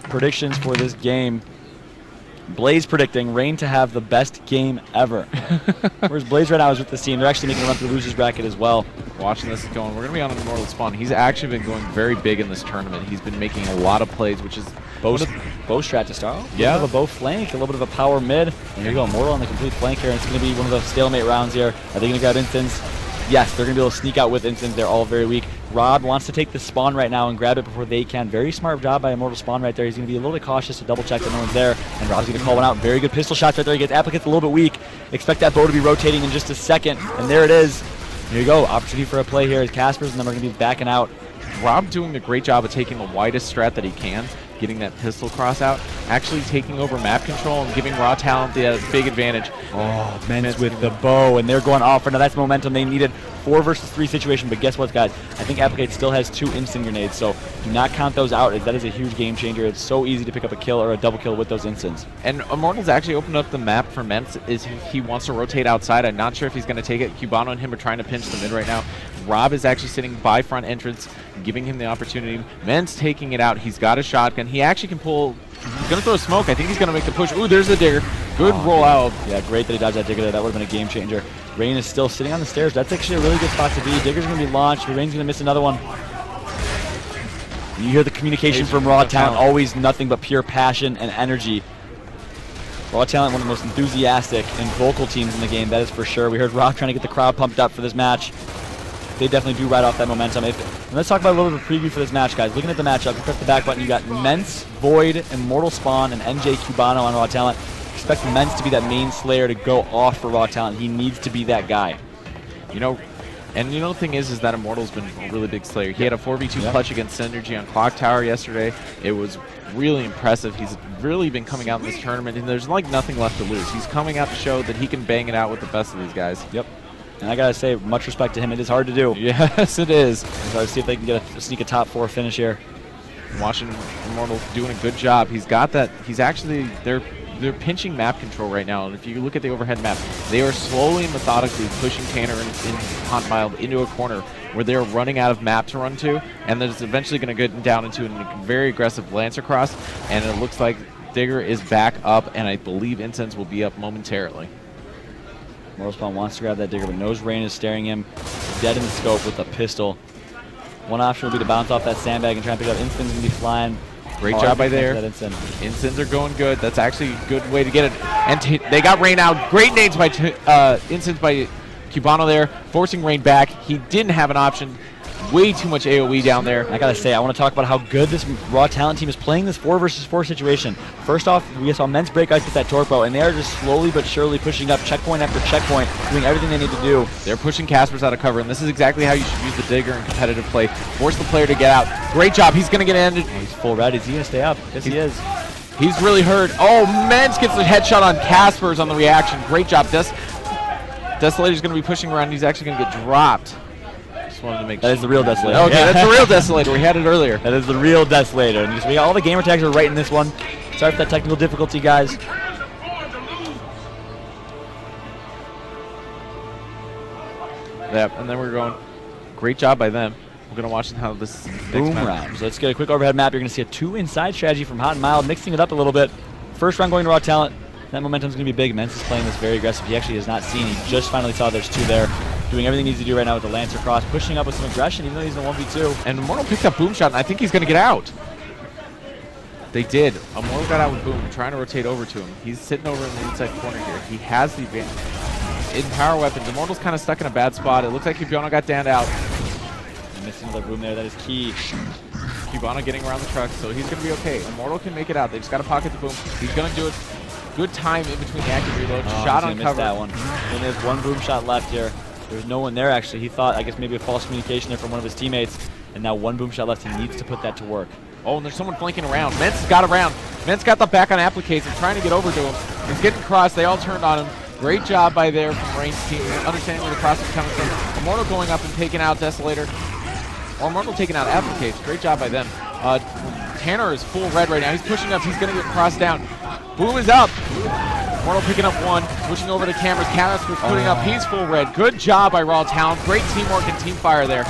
Predictions for this game. Blaze predicting Rain to have the best game ever. Whereas Blaze right now is with this team. They're actually making a run for the losers bracket as well. Watching this going, we're going to be on an Immortal spawn. He's actually been going very big in this tournament. He's been making a lot of plays, which is bow strat to start. Yeah. A little bit of a bow flank, a little bit of a power mid. And here you go, Immortal on the complete flank here. And it's going to be one of those stalemate rounds here. Are they going to grab instants? Yes, they're going to be able to sneak out with instants. They're all very weak. Rob wants to take the spawn right now and grab it before they can. Very smart job by Immortal spawn right there. He's going to be a little bit cautious to double check that no one's there. And Rob's going to call one out. Very good pistol shots right there. He gets Applicate's a little bit weak. Expect that bow to be rotating in just a second. And there it is. Here you go. Opportunity for a play here is Casper's, and then we're going to be backing out. Rob doing a great job of taking the widest strat that he can, getting that pistol cross out, actually taking over map control and giving Raw Talent the big advantage. Oh, Men's with the bow, and they're going off. Now that's momentum they needed. 4 versus 3 situation, but guess what, guys? I think Applicate still has 2 instant grenades, so do not count those out, as that is a huge game changer. It's so easy to pick up a kill or a double kill with those instants. And Immortal's actually opened up the map for Ments. He wants to rotate outside. I'm not sure if he's going to take it. Cubano and him are trying to pinch the mid right now. Rob is actually sitting by front entrance, giving him the opportunity. Ments taking it out. He's got a shotgun. He actually can pull. He's going to throw a smoke. I think he's going to make the push. Ooh, there's the digger. Good roll out. Yeah, great that he dodged that digger there. That would have been a game changer. Rain is still sitting on the stairs. That's actually a really good spot to be. Digger's going to be launched, but Rain's going to miss another one. You hear the communication from Raw Talent, always nothing but pure passion and energy. Raw Talent, one of the most enthusiastic and vocal teams in the game, that is for sure. We heard Rob trying to get the crowd pumped up for this match. They definitely do ride off that momentum. And let's talk about a little bit of a preview for this match, guys. Looking at the matchup, you press the back button, you got Ments, Void, Immortal Spawn, and NJ Cubano on Raw Talent. Expect Ments to be that main slayer to go off for Raw Talent. He needs to be that guy. The thing is that Immortal's been a really big slayer. He had a 4v2 clutch against Synergy on Clock Tower yesterday. It was really impressive. He's really been coming out in this tournament, and there's like nothing left to lose. He's coming out to show that he can bang it out with the best of these guys. Yep. And I gotta say, much respect to him. It is hard to do. Yes, it is. So let's see if they can sneak a top 4 finish here. Watching Immortal doing a good job. He's got that. He's actually they're pinching map control right now, and if you look at the overhead map, they are slowly and methodically pushing Tanner in Hot Mild into a corner where they're running out of map to run to, and there's eventually going to get down into a very aggressive Lancer cross, and it looks like Digger is back up, and I believe Incense will be up momentarily. Mortal Spawn wants to grab that Digger, but knows Rain is staring him dead in the scope with a pistol. One option would be to bounce off that sandbag and try and pick up Instants and be flying. Great job by there. Instants are going good. That's actually a good way to get it. And they got Rain out. Great nades by Instants by Cubano there, forcing Rain back. He didn't have an option. Way too much AoE down there. I gotta say, I want to talk about how good this Raw Talent team is playing this 4 versus 4 situation. First off, we saw Ments break ice with that torque bow, and they are just slowly but surely pushing up checkpoint after checkpoint, doing everything they need to do. They're pushing Caspers out of cover, and this is exactly how you should use the Digger in competitive play. Force the player to get out. Great job. He's gonna get ended. Oh, he's full red. Is he gonna stay up? Yes, he is. He's really hurt. Oh, Ments gets the headshot on Caspers on the reaction. Great job. Desolator's gonna be pushing around. He's actually gonna get dropped. Wanted to make that is the real Desolator. Okay, yeah. That's the real Desolator. We had it earlier. That is the real Desolator. And we got all the gamer tags are right in this one. Sorry for that technical difficulty, guys. Yep, and then we're going. Great job by them. We're going to watch how this boom round. So let's get a quick overhead map. You're going to see a 2 inside strategy from Hot and Mild, mixing it up a little bit. First round going to Raw Talent. That momentum's going to be big. Ments is playing this very aggressive. He actually has not seen. He just finally saw there's 2 there. Doing everything he needs to do right now with the Lancer cross, pushing up with some aggression, even though he's in a 1v2. And Immortal picked up Boom Shot, and I think he's going to get out. They did. Immortal got out with Boom, trying to rotate over to him. He's sitting over in the inside corner here. He has the advantage. In power weapons, Immortal's kind of stuck in a bad spot. It looks like Cubano got downed out. Missing another Boom there. That is key. Cubano getting around the truck, so he's going to be okay. Immortal can make it out. They just got to pocket the Boom. He's going to do it. Good time in between the active reload. Shot on cover. That one. And there's 1 Boom Shot left here. There's no one there, actually. He thought, I guess, maybe a false communication there from one of his teammates. And now 1 Boom Shot left. He needs to put that to work. Oh, and there's someone flanking around. Ments got around. Ments got the back on Applicates and trying to get over to him. He's getting crossed. They all turned on him. Great job by there from Rain's team, understanding where the cross is coming from. Immortal going up and taking out Desolator. Or Immortal taking out Applicates. Great job by them. Tanner is full red right now. He's pushing up. He's going to get crossed down. Boom is up. Immortal picking up 1, switching over to cameras. Cameras was putting up. He's full red. Good job by Raw Talent. Great teamwork and team fire there.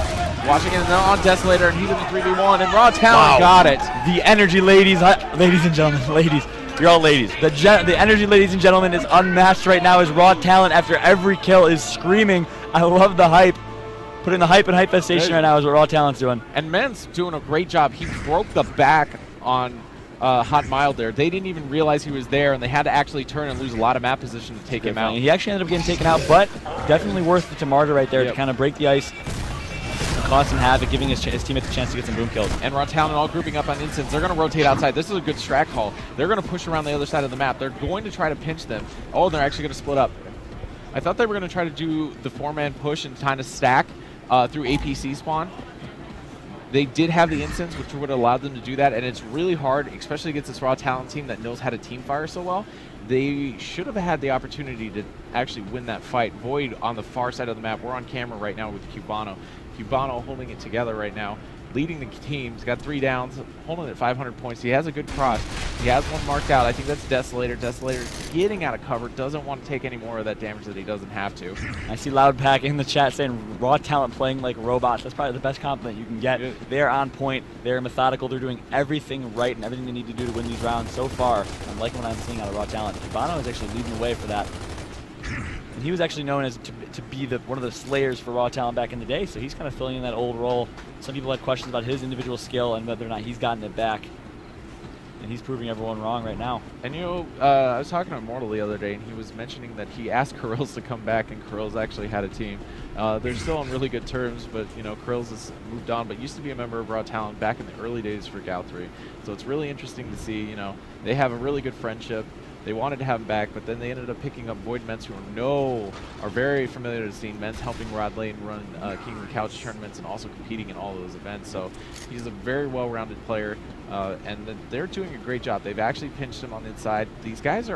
Watching it now on Desolator, and he's in the 3v1, and Raw Talent got it. The energy, ladies and gentlemen, ladies. You're all ladies. The energy, ladies and gentlemen, is unmatched right now as Raw Talent, after every kill, is screaming, I love the hype. Putting the hype in Hypefestation right now is what Raw Talent's doing. And Men's doing a great job. He broke the back on Hot Mild there. They didn't even realize he was there, and they had to actually turn and lose a lot of map position to take him out. He actually ended up getting taken out, but definitely worth it to Martyr right there to kind of break the ice. Cause some havoc, giving his teammates a chance to get some boom kills. And Raw Talent all grouping up on Instance. They're going to rotate outside. This is a good strat call. They're going to push around the other side of the map. They're going to try to pinch them. Oh, they're actually going to split up. I thought they were going to try to do the 4-man push and kind of stack through APC spawn. They did have the Instance, which would have allowed them to do that, and it's really hard, especially against this Raw Talent team that knows how to team fire so well. They should have had the opportunity to actually win that fight. Void on the far side of the map. We're on camera right now with Cubano. Cubano holding it together right now, leading the team. He's got 3 downs, holding it at 500 points. He has a good cross. He has one marked out. I think that's Desolator. Desolator getting out of cover, doesn't want to take any more of that damage that he doesn't have to. I see Loudpack in the chat saying Raw Talent playing like robots. That's probably the best compliment you can get. Yeah. They're on point. They're methodical. They're doing everything right and everything they need to do to win these rounds so far. I'm liking what I'm seeing out of Raw Talent. Cubano is actually leading the way for that. And he was actually known as to be one of the slayers for Raw Talent back in the day, so he's kind of filling in that old role. Some people had questions about his individual skill and whether or not he's gotten it back. And he's proving everyone wrong right now. And you know, I was talking to Immortal the other day, and he was mentioning that he asked Krills to come back, and Krills actually had a team. They're still on really good terms, but you know, Krills has moved on, but used to be a member of Raw Talent back in the early days for Gal 3. So it's really interesting to see, you know, they have a really good friendship. They wanted to have him back, but then they ended up picking up Void Ments, who are very familiar to the scene. Ments helping Rod Lane run King of the Couch tournaments and also competing in all of those events. So he's a very well-rounded player, and they're doing a great job. They've actually pinched him on the inside. These guys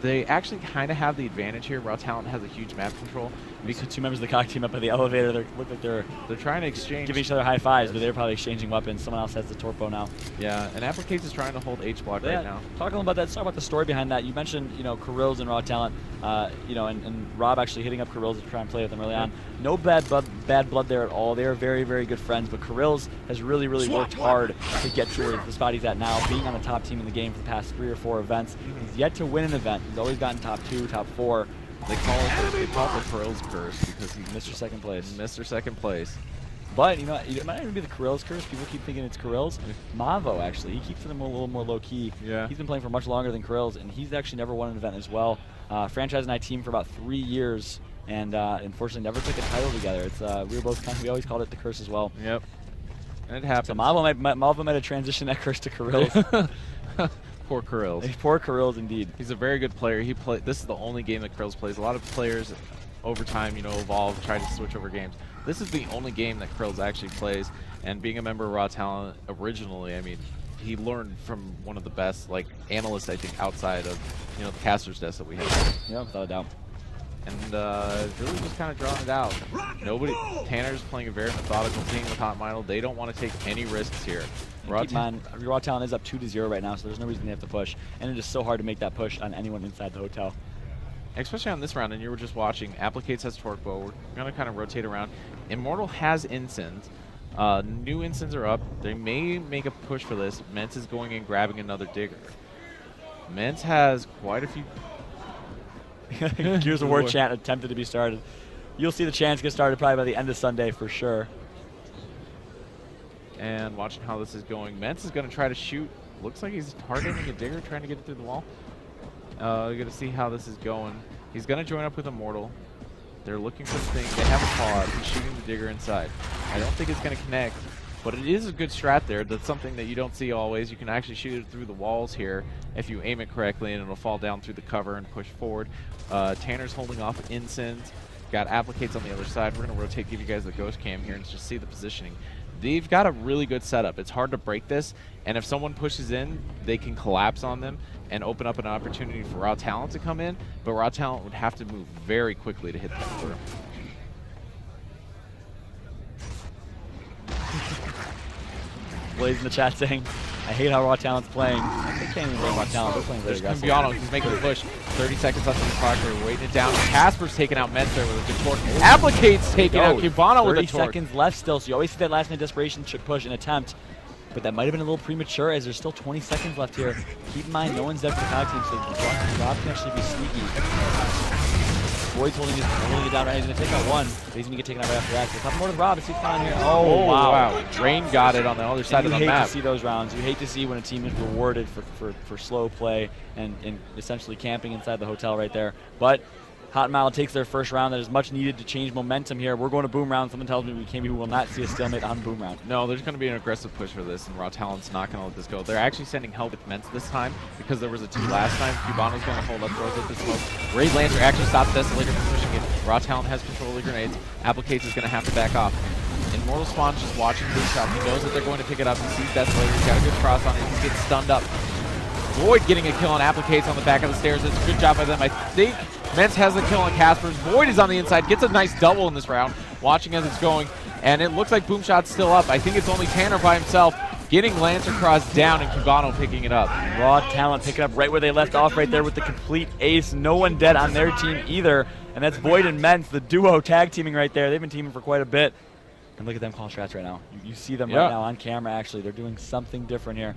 they actually kind of have the advantage here. Raw Talent has a huge map control. Because 2 members of the cock team up at the elevator, they look like they're trying to exchange, giving each other high fives, but they're probably exchanging weapons. Someone else has the Torpo now. Yeah, and Applicates is trying to hold H block right now. Talk about that. Talk about the story behind that. You mentioned, you know, Krills and Raw Talent, you know, and Rob actually hitting up Krills to try and play with them early on. No bad blood there at all. They are very, very good friends. But Krills has really, really worked hard to get to the spot he's at now, being on the top team in the game for the past 3 or 4 events. He's yet to win an event. He's always gotten top 2, top 4. They call it the Krills curse because he Mr. Second Place. Mr. Second Place. But, you know, it might not even be the Krills curse. People keep thinking it's Krills. Mavo, actually. He keeps them a little more low-key. Yeah. He's been playing for much longer than Krills, and he's actually never won an event as well. Franchise and I teamed for about 3 years, and unfortunately never took a title together. It's we always called it the curse as well. Yep. And it happened. So Mavo might have transitioned that curse to Krills. Poor Krills. Poor Krills, indeed. He's a very good player. This is the only game that Krills plays. A lot of players over time, you know, evolve, try to switch over games. This is the only game that Krills actually plays, and being a member of Raw Talent originally, I mean, he learned from one of the best, like, analysts, I think, outside of, you know, the caster's desk that we have. Yeah, without a doubt. And really just kind of drawing it out. Tanner's playing a very methodical team with Hot Mild. They don't want to take any risks here. Raw Talent is up 2-0 right now, so there's no reason they have to push. And it is so hard to make that push on anyone inside the hotel. Especially on this round, and you were just watching. Applicates has Torpo. We're going to kind of rotate around. Immortal has Ensigns. New Ensigns are up. They may make a push for this. Ments is going and grabbing another Digger. Ments has quite a few... Gears of War chant attempted to be started. You'll see the chants get started probably by the end of Sunday for sure. And watching how this is going. Ments is going to try to shoot. Looks like he's targeting a Digger, trying to get it through the wall. We're going to see how this is going. He's going to join up with Immortal. They're looking for the thing. They have a call out. He's shooting the Digger inside. I don't think it's going to connect, but it is a good strat there. That's something that you don't see always. You can actually shoot it through the walls here if you aim it correctly, and it'll fall down through the cover and push forward. Tanner's holding off Ensigns. Got Applicates on the other side. We're going to rotate, give you guys the ghost cam here, and just see the positioning. They've got a really good setup. It's hard to break this, and if someone pushes in, they can collapse on them and open up an opportunity for Raw Talent to come in, but Raw Talent would have to move very quickly to hit that through. Blaze in the chat saying, I hate how Raw Talent's playing. They can't even blame Raw Talent. They're playing very There's aggressive. Cumbiano. He's making a push. 30 seconds left in the clock. They're weighting it down. Casper's taking out Mets there with a good torque. Applicate's taking out Cubano with a 30 torque. seconds left still, so you always see that last minute desperation push and attempt. But that might have been a little premature as there's still 20 seconds left here. Keep in mind, no one's dead for the Cog team, so Rob can actually be sneaky. Boyd's holding it down right. He's going to take out one, but he's going to get taken out right after that. So a couple more to Rob to see what's going on here. Oh, wow. Rain got it on the other side of the map. You hate to see those rounds. You hate to see when a team is rewarded for slow play and essentially camping inside the hotel right there. But Hot and Mild takes their first round. That is much needed to change momentum here. We're going to boom round. Someone tells me we will not see a stalemate on boom round. No, there's going to be an aggressive push for this, and Raw Talent's not going to let this go. They're actually sending help with Ments this time because there was a 2 last time. Cubano's going to hold up, throws at the smoke. Raid Lancer actually stopped Desolator from pushing it. Raw Talent has control of the grenades. Applicates is going to have to back off. Immortal Spawn's just watching the shot. He knows that they're going to pick it up. He sees Desolator. He's got a good cross on it. He gets stunned up. Void getting a kill on Applicates on the back of the stairs. It's a good job by them. I think Ments has the kill on Casper's. Void is on the inside, gets a nice double in this round, watching as it's going, and it looks like Boomshot's still up. I think it's only Tanner by himself getting Lancer Cross down and Cubano picking it up. Raw Talent picking up right where they left off right there with the complete ace. No one dead on their team either, and that's Void and Ments, the duo tag teaming right there. They've been teaming for quite a bit. And look at them call strats right now. You see them right now on camera, actually. They're doing something different here.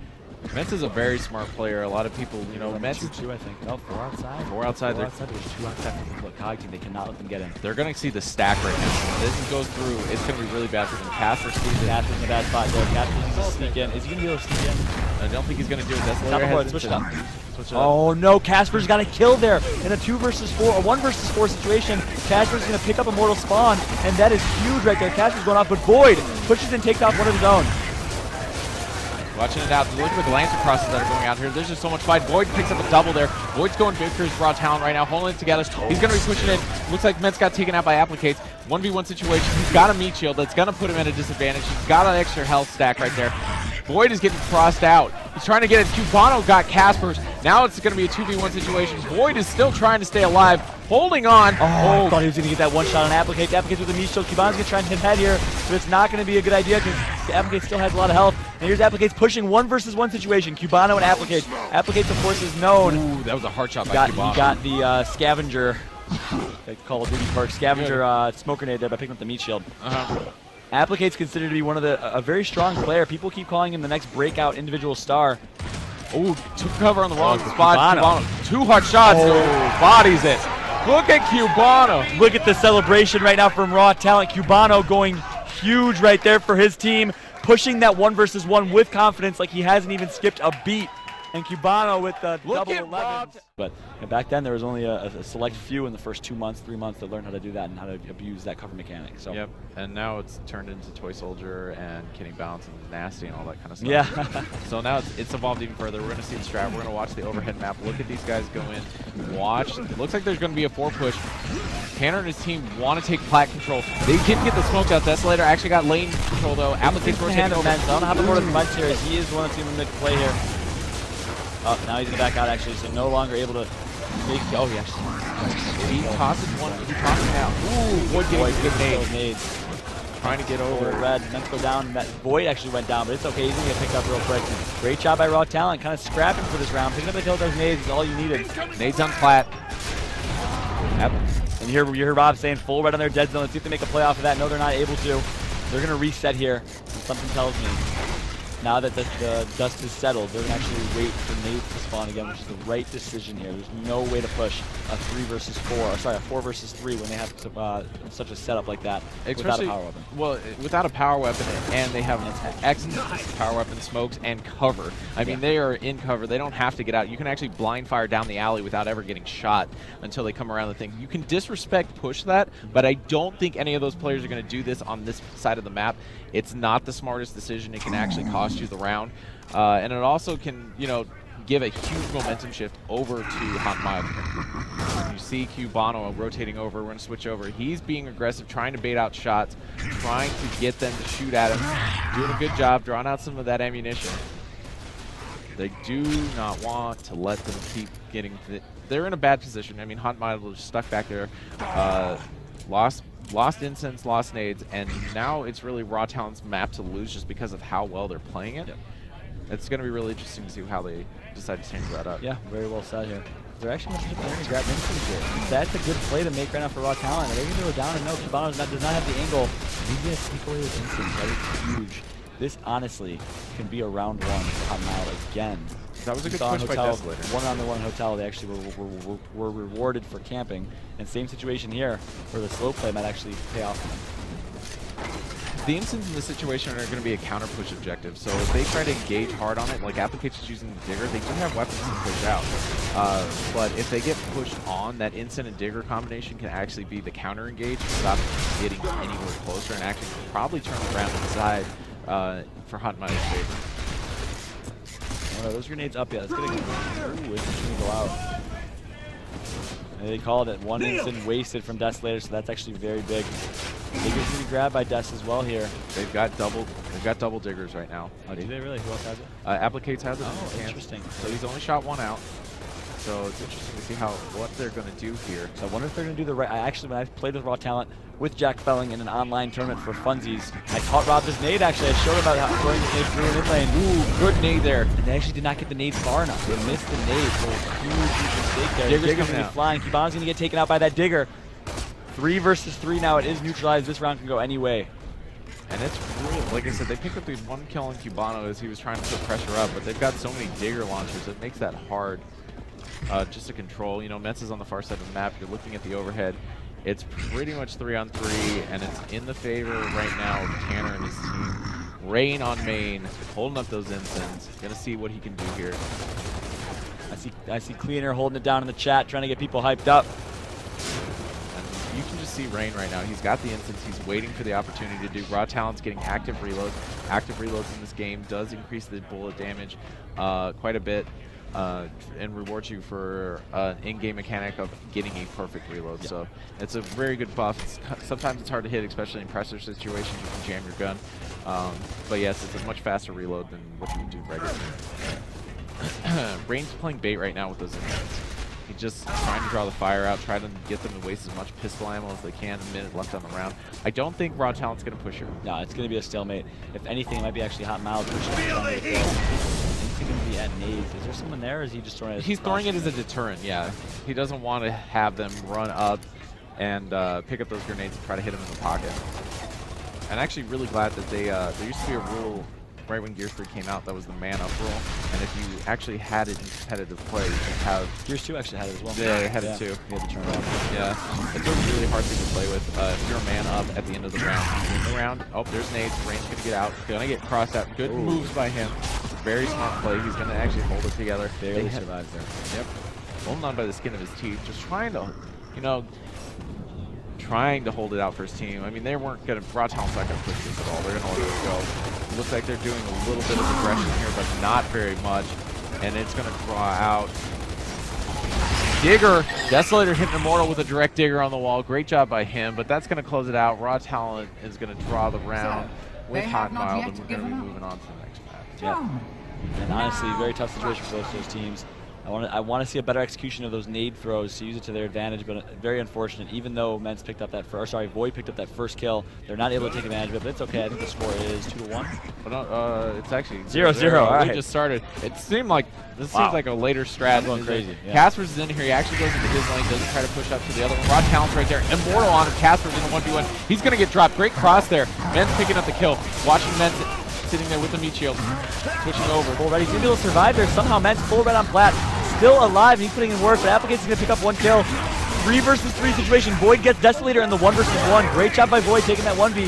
Ments is a very smart player. A lot of people, you know, Ments is 2-2, I think. No, 4 outside. 4 outside. 4 outside. There's 2 outside for the Cog team. They cannot let them get in. They're going to see the stack right now. This goes through. It's going to be really bad for them. Casper sees it. Casper's in a bad spot there. Casper's going to sneak in. Is he going to be able to sneak in? I don't think he's going to do it. That's Top the switch it up. Switch it up. Oh no, Casper's got a kill there in a 2 versus 4, or 1 versus 4 situation. Casper's going to pick up Immortal Spawn, and that is huge right there. Casper's going off, but Void pushes and takes off one of his own. Watching it out. Look at the Lancer crosses that are going out here. There's just so much fight. Void picks up a double there. Void's going big for his Raw Talent right now, holding it together. He's going to be pushing in. Looks like Mets got taken out by Applicates. 1v1 situation. He's got a meat shield that's going to put him at a disadvantage. He's got an extra health stack right there. Void is getting crossed out. He's trying to get it. Cubano got Casper's. Now it's going to be a 2v1 situation. Void is still trying to stay alive, holding on. Oh, I thought he was going to get that one shot on Applicates. Applicates with the meat shield. Cubano's going to try and hit head here, but it's not going to be a good idea because Applicates still has a lot of health. And here's Applicates pushing 1 versus 1 situation. Cubano and Applicates. Applicates, of course, is known. Ooh, that was a hard shot by Cubano. He got the scavenger, like Call of Duty perk, scavenger smoke grenade there by picking up the meat shield. Applicate's considered to be one of a very strong player. People keep calling him the next breakout individual star. Oh, took cover on the wrong spot. Cubano. 2 hard shots. Bodies it. Look at Cubano. Look at the celebration right now from Raw Talent. Cubano going huge right there for his team, pushing that 1 versus 1 with confidence like he hasn't even skipped a beat. And Cubano with the double 11s. But back then there was only a select few in the first 2 months, 3 months that learned how to do that and how to abuse that cover mechanic. So. Yep, and now it's turned into Toy Soldier and Kenny Bounce and Nasty and all that kind of stuff. Yeah. So now it's evolved even further. We're going to see the strat. We're going to watch the overhead map. Look at these guys go in. Watch. It looks like there's going to be a 4 push. Tanner and his team want to take plat control. They didn't get the smoke out. Desolator actually got lane control though. Applicates rotating over. I don't know how the more than Ments here is. He is the one that's going to make the play here. Oh, now he's going to back out actually, so no longer able to make. Oh, yes. He tosses one. He tosses it out. Ooh, Void getting good nades. Trying to get over. Red, Ments go down. Void actually went down, but it's okay. He's going to get picked up real quick. Great job by Raw Talent, kind of scrapping for this round. Picking up the kill with those nades is all you needed. Nades on plat. Yep. And you hear Rob saying full red on their dead zone. Let's see if they make a play off of that. No, they're not able to. They're going to reset here. Something tells me. Now that the dust is settled, they're going to actually wait for nades to spawn again, which is the right decision here. There's no way to push a 3 versus 4, or sorry, a 4 versus 3 when they have such a setup like that without a power weapon. Well, without a power weapon, and they have excellent power weapon, smokes, and cover. I mean, they are in cover. They don't have to get out. You can actually blind fire down the alley without ever getting shot until they come around the thing. You can disrespect push that, but I don't think any of those players are going to do this on this side of the map. It's not the smartest decision. It can actually cost you the round, and it also can, you know, give a huge momentum shift over to Hot Mild. You see Cubano rotating over. We're going to switch over. He's being aggressive, trying to bait out shots, trying to get them to shoot at him. Doing a good job, drawing out some of that ammunition. They do not want to let them keep getting... They're in a bad position. I mean, Hot Mild is stuck back there. Lost incense, lost nades, and now it's really Raw Talent's map to lose just because of how well they're playing it. Yep. it's going to be really interesting to see how they decide to change that up. Yeah, very well said here. They're actually going to grab instance here. That's a good play to make right now for Raw Talent. Are they going to go down? And no, Cubano does not have the angle. He's going to sneak away with instance. That is huge. This honestly can be a round 1 for Hot Mile again. That was a good push by Desolator. One-on-one Hotel, they actually were rewarded for camping. And same situation here, where the slow play might actually pay off for them. The instants in this situation are going to be a counter push objective, so if they try to engage hard on it, like Application's using the Digger, they do have weapons to push out. But if they get pushed on, that instant and Digger combination can actually be the counter engage to stop getting anywhere closer and actually probably turn around inside for Hot Mile's favor. Oh, those grenades up yet. It's going to go out. And they called it 1 instant wasted from Desolator, so that's actually very big. Digger's going to be grabbed by Des as well here. They've got double Diggers right now. Oh, do they really? Who else has it? Applicates has it. Oh, interesting. So he's only shot 1 out. So it's interesting to see what they're going to do here. So I wonder if they're going to do the right. Actually, when I played with Raw Talent with Jack Felling in an online tournament for funsies, I caught Rob's nade. Actually, I showed him about how throwing this nade through mid lane. Ooh, good nade there. And they actually did not get the nade far enough. They missed the nade. So huge mistake there. Digger's going to be flying. Cubano's going to get taken out by that Digger. 3 versus 3 now. It is neutralized. This round can go any way. And it's really, like I said, they picked up the 1 kill on Cubano as he was trying to put pressure up, but they've got so many Digger launchers, it makes that hard just to control. You know, Metz is on the far side of the map. You're looking at the overhead. It's pretty much 3-on-3, and it's in the favor right now of Tanner and his team. Rain on main, holding up those instants. Gonna see what he can do here. I see Cleaner holding it down in the chat, trying to get people hyped up. You can just see Rain right now. He's got the instance. He's waiting for the opportunity to do. Raw Talent's getting active reloads. Active reloads in this game does increase the bullet damage quite a bit and rewards you for an in-game mechanic of getting a perfect reload. Yeah. So it's a very good buff. Sometimes it's hard to hit, especially in pressure situations. You can jam your gun. But yes, it's a much faster reload than what you can do regularly. Rain's playing bait right now with those instants. He's just trying to draw the fire out, trying to get them to waste as much pistol ammo as they can. A minute left on the round. I don't think Raw Talent's going to push her. No, it's going to be a stalemate. If anything, it might be actually Hot Mile pushing. Is he going to be at nades? Is there someone there, or is he just throwing it? He's throwing it as a deterrent, yeah. He doesn't want to have them run up and pick up those grenades and try to hit him in the pocket. And actually really glad that they, there used to be a rule right when Gears 3 came out that was the man-up rule, and if you actually had it in competitive play, you could have... Gears 2 actually had it as well. Yeah, they had it too. You had to turn it on. Yeah, it's a really hard thing to play with. If you're a man-up at the end of the round, in the round, oh, there's nades, Rain's going to get out, going to get crossed out. Good moves by him. Very smart play. He's going to actually hold it together. Barely survives there. Yep. Holding on by the skin of his teeth, just trying to, you know, trying to hold it out for his team. I mean, they weren't going to, Raw Talent's not going to push this at all. They're going to let it go. It looks like they're doing a little bit of aggression here, but not very much. And it's going to draw out. Digger, Desolator hitting Immortal with a direct Digger on the wall. Great job by him, but that's going to close it out. Raw Talent is going to draw the round with Hot Mile, and we're going to be moving on to the next match. Yeah. And honestly, very tough situation for both those teams. I want to see a better execution of those nade throws to use it to their advantage, but very unfortunate. Even though Men's picked up that first, Void picked up that first kill, they're not able to take advantage of it. But it's okay. I think the score is 2-1. But no, it's actually 0-0. All right. We just started. It seemed like this seems like a later strat. Going crazy. Yeah. Casper's is in here. He actually goes into his lane. Doesn't try to push up to the other one. Raw Talent's right there. Immortal on him. Casper's in a 1v1. He's gonna get dropped. Great cross there. Men's picking up the kill. Watching Men's sitting there with the meat shield, switching over. Full red. He's gonna be able to survive there. Somehow Men's full red on plat. Still alive, he's putting in work, but Applicate's gonna pick up 1 kill. 3 versus 3 situation. Void gets Desolator in the 1 versus 1. Great job by Void taking that 1v.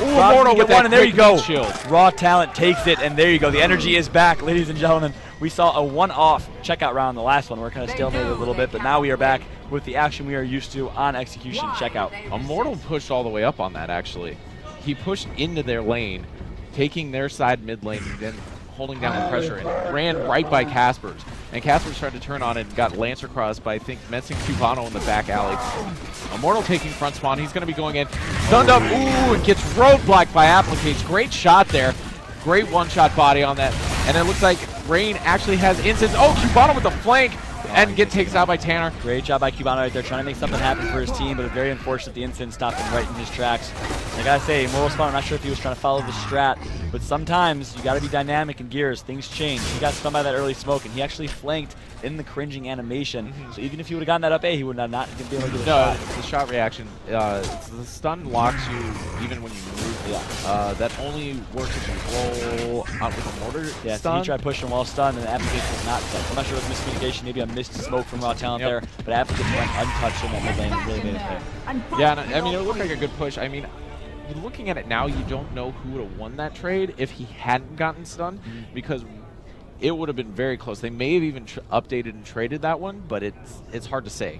Ooh, Immortal with that, and there you go. Shield. Raw Talent takes it, and there you go. The energy is back, ladies and gentlemen. We saw a one-off checkout round in the last one. We're kind of stalemated a little bit, but now we are back with the action we are used to on execution checkout. Immortal pushed all the way up on that, actually. He pushed into their lane, taking their side mid lane, and then holding down the pressure, and ran right by Casper's. And Casper's tried to turn on it and got Lancer crossed by, I think, Metz and Cubano in the back alley. Immortal taking front spawn. He's going to be going in. Stunned up. Ooh, and gets roadblocked by Applicates. Great shot there. Great one-shot body on that. And it looks like Rain actually has instance. Oh, Cubano with the flank. and takes out by Tanner. Great job by Cubano right there, trying to make something happen for his team, but it's very unfortunate the instant stopped him right in his tracks. I gotta say, Immortal Spawn, I'm not sure if he was trying to follow the strat, but sometimes you gotta be dynamic in Gears. Things change. He got stunned by that early smoke, and he actually flanked in the cringing animation. So even if he would have gotten that up A, he would not be able to get a shot. It's a shot reaction. The stun locks you even when you move. Yeah. That only works if you roll out with a mortar Yeah, stun. so he tried pushing him while stunned, and the application was not set. I'm not sure if it was miscommunication, maybe a missed smoke from Raw Talent there, but application went untouched in that mid lane and really made it pay. Yeah, and I mean, it looked like a good push. I mean, looking at it now, you don't know who would have won that trade if he hadn't gotten stunned, because it would have been very close. They may have even updated and traded that one, but it's hard to say.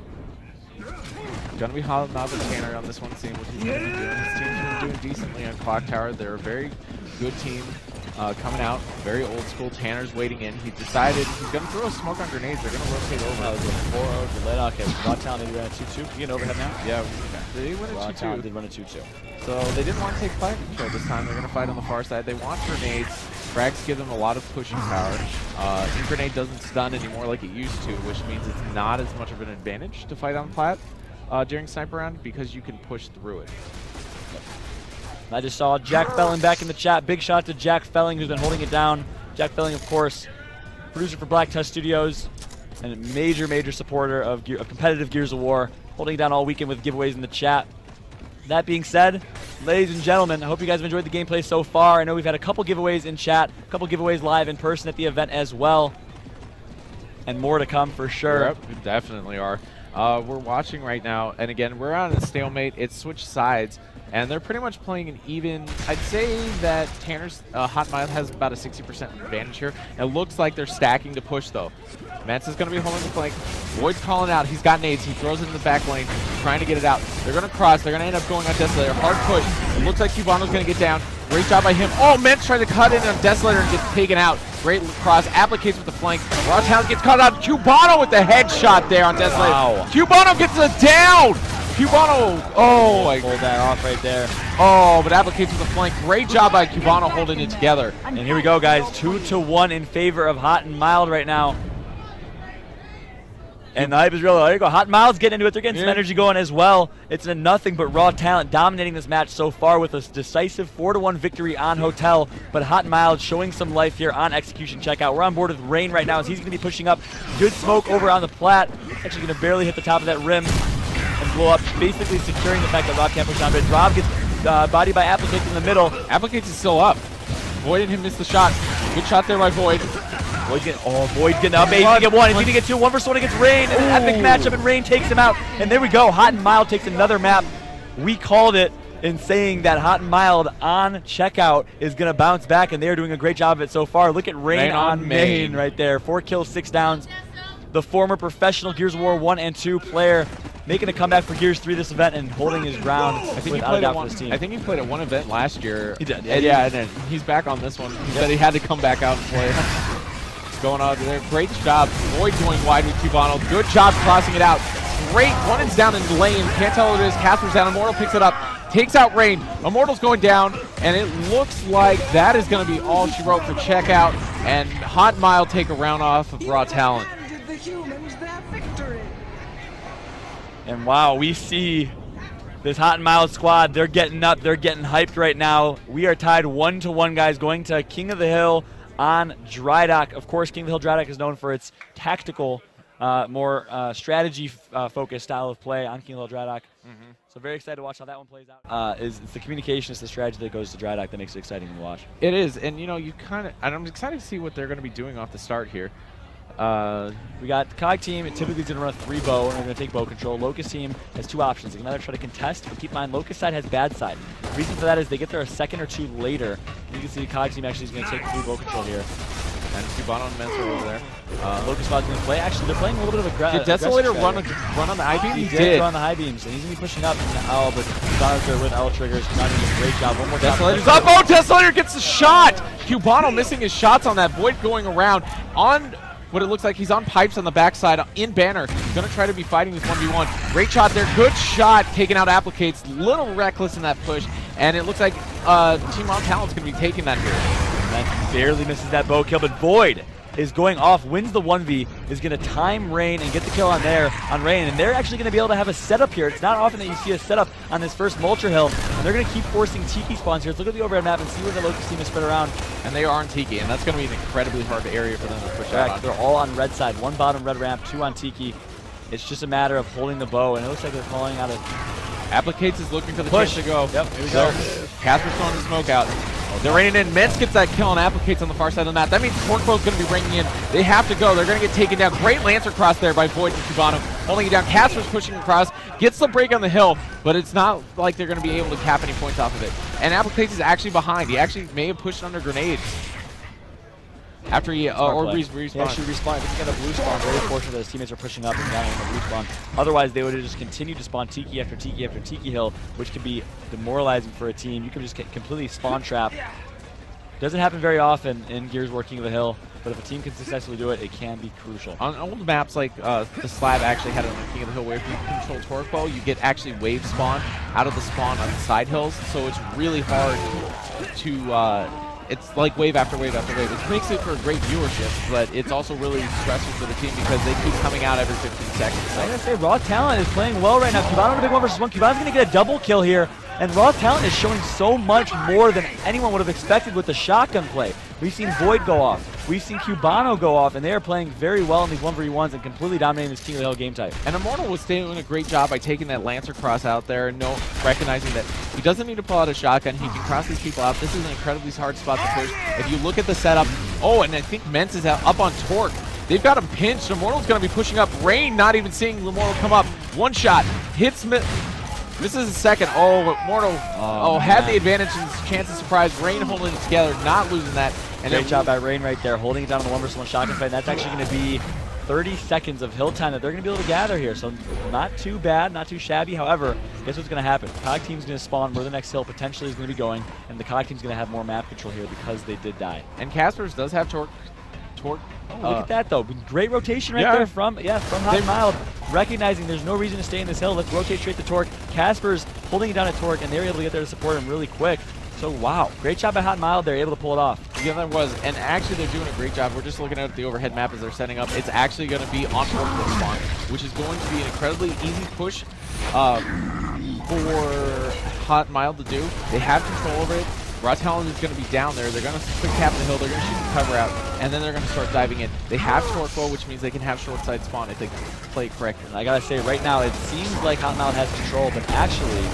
Gonna be Hollow Knob and Tanner on this one, seeing what he's gonna be doing. His team's been doing decently on Clock Tower. They're a very good team coming out, very old school. Tanner's waiting in. He decided he's gonna throw a smoke on grenades. They're gonna rotate over. That was a 4-0 delay. Okay, Raw Talent maybe ran a 2-2. Can you get overhead now? Yeah, they went a Raw 2-2. Talent did run a 2-2. So they didn't want to take flag control this time. They're going to fight on the far side. They want grenades. Frags give them a lot of pushing power. Grenade doesn't stun anymore like it used to, which means it's not as much of an advantage to fight on plat during sniper round because you can push through it. I just saw Jack Felling back in the chat. Big shout out to Jack Felling, who's been holding it down. Jack Felling, of course, producer for Black Tusk Studios and a major supporter of competitive Gears of War, holding it down all weekend with giveaways in the chat. That being said, ladies and gentlemen, I hope you guys have enjoyed the gameplay so far. I know we've had a couple giveaways in chat, a couple giveaways live in person at the event as well, and more to come for sure. Yep, we definitely are. We're watching right now, and again, we're on a stalemate. It's switched sides, and they're pretty much playing an even. I'd say that Tanner's Hot Mild has about a 60% advantage here. It looks like they're stacking to push, though. Mance is going to be holding the flank. Void's calling out. He's got nades. He throws it in the back lane, trying to get it out. They're going to cross. They're going to end up going on Desolator. Hard push. It looks like Cubano's going to get down. Great job by him. Oh, Mance trying to cut in on Desolator and gets taken out. Great cross. Applicates with the flank. Raw Talent gets caught out. Cubano with the headshot there on Desolator. Wow. Cubano gets it down. Cubano. Oh, my. Pulled that off right there. Oh, but Applicates with the flank. Great job by Cubano holding it together. And here we go, guys. 2-1 in favor of Hot and Mild right now. And the hype is real. There you go. Hot and Mild's getting into it. They're getting some energy going as well. It's a nothing but Raw Talent dominating this match so far with a decisive 4-1 victory on Hotel. But Hot and Mild showing some life here on Execution Checkout. We're on board with Rain right now as he's going to be pushing up. Good smoke over on the plat. Actually going to barely hit the top of that rim and blow up, basically securing the fact that Rob can't push down. But Rob gets bodied by Applicates in the middle. Applicates is still up. Void and him miss the shot. Good shot there by Void. Void's getting up. He's gonna get one. He's gonna get two. 1v1 against Rain. And an epic matchup, and Rain takes him out. And there we go. Hot and Mild takes another map. We called it in saying that Hot and Mild on checkout is gonna bounce back, and they're doing a great job of it so far. Look at Rain on main right there. 4 kills, 6 downs. The former professional Gears of War 1 and 2 player making a comeback for Gears 3 this event and holding his ground. I think he played at one event last year. He did. Yeah, and then he's back on this one. He said he had to come back out and play. Going on there. Great job. Void going wide with Cubano. Good job crossing it out. Great. One is down in the lane. Can't tell what it is. Casper's down. Immortal picks it up. Takes out Rain. Immortal's going down. And it looks like that is going to be all she wrote for checkout. And Hot Mild take a round off of Raw Talent. And wow, we see this Hot and Mild squad. They're getting up. They're getting hyped right now. We are tied 1-1, guys, going to King of the Hill on Dry Dock. Of course, King of the Hill Dry Dock is known for its tactical, more strategy-focused style of play on King of the Hill Dry Dock. So very excited to watch how that one plays out. It's the communication, it's the strategy that goes to Dry Dock that makes it exciting to watch. It is, and you know, and I'm excited to see what they're going to be doing off the start here. We got the COG team, it typically is going to run a 3 bow, and they're going to take bow control. Locust team has 2 options. They can either try to contest, but keep in mind, Locust side has bad side. The reason for that is they get there a second or 2 later. You can see the COG team actually is going to take 3 bow control here. And Cubano and Mence are over there. Locust squad's going to play. Actually, they're playing a little bit of Did Desolator run on the high beam? He did run the high beams, and he's going to be pushing up. Oh, but Cubano's there with L triggers. Cubano doing a great job. One more Desolator's up. Oh, Desolator gets the shot! Cubano missing his shots on that. Void going around on what it looks like he's on pipes on the backside in banner. He's going to try to be fighting this 1v1. Great shot there. Good shot. Taking out Applicates. Little reckless in that push. And it looks like Team Raw Talent's going to be taking that here. That barely misses that bow kill, but Void is going off, wins the 1v, is going to time Rain and get the kill on Rain, and they're actually going to be able to have a setup here. It's not often that you see a setup on this first Mulcher Hill, and they're going to keep forcing Tiki spawns here. Let's look at the overhead map and see where the Locust team is spread around. And they are on Tiki, and that's going to be an incredibly hard area for them to push out on. They're all on red side, 1 bottom red ramp, 2 on Tiki. It's just a matter of holding the bow, and it looks like they're calling out a Applicates is looking for the push chance to go. Yep, here we go. Casper's throwing the smoke out. They're raining in. Mets gets that kill and Applicates on the far side of the map. That means Torquebo's going to be ringing in. They have to go. They're going to get taken down. Great Lancer cross there by Void and Cubano, holding it down. Casper's pushing across, gets the break on the hill, but it's not like they're going to be able to cap any points off of it. And Applicates is actually behind. He actually may have pushed under grenades. After he respawned. He actually respawned. He got a blue spawn. Very fortunate that his teammates are pushing up and down on the blue spawn. Otherwise, they would have just continued to spawn Tiki after Tiki after Tiki Hill, which can be demoralizing for a team. You can just get completely spawn trapped. Doesn't happen very often in Gears War King of the Hill, but if a team can successfully do it, it can be crucial. On old maps like the Slab actually had it on the King of the Hill, where if you control Torquebo, you get actually wave spawn out of the spawn on the side hills, so it's really hard to it's like wave after wave after wave, which makes it for a great viewership, but it's also really stressful for the team because they keep coming out every 15 seconds. So. I'm going to say Raw Talent is playing well right now. Cubano in a big 1v1. Cubano's going to get a double kill here, and Raw Talent is showing so much more than anyone would have expected with the shotgun play. We've seen Void go off. We've seen Cubano go off, and they are playing very well in these 1v1s and completely dominating this King of the Hill game type. And Immortal was doing a great job by taking that Lancer cross out there and recognizing that he doesn't need to pull out a shotgun. He can cross these people out. This is an incredibly hard spot to push. If you look at the setup, and I think Mentz is up on Torque. They've got him pinched. Immortal's going to be pushing up. Rain not even seeing Immortal come up. One shot. Hits This is a second. Immortal had the advantage and chance of surprise. Rain holding it together, not losing that. And great job by Rain right there, holding it down on the 1v1 shotgun fight. And that's actually going to be 30 seconds of hill time that they're going to be able to gather here. So not too bad, not too shabby. However, guess what's going to happen? COG team's going to spawn where the next hill potentially is going to be going, and the COG team's going to have more map control here because they did die. And Casper's does have Torque. Look at that though. Great rotation right there from Hot and Mild. Recognizing there's no reason to stay in this hill. Let's rotate straight to Torque. Casper's holding it down at Torque, and they were able to get there to support him really quick. So wow, great job by Hot and Mild. They're able to pull it off. Yeah, that was. And actually they're doing a great job. We're just looking at the overhead map as they're setting up. It's actually going to be on Forklift spawn, which is going to be an incredibly easy push for Hot and Mild to do. They have control over it. Raw Talent is going to be down there. They're going to quick cap the hill. They're going to shoot the cover out, and then they're going to start diving in. They have Torquebo, which means they can have short side spawn if they play it correctly. And I got to say, right now, it seems like Hot and Mild has control, but actually,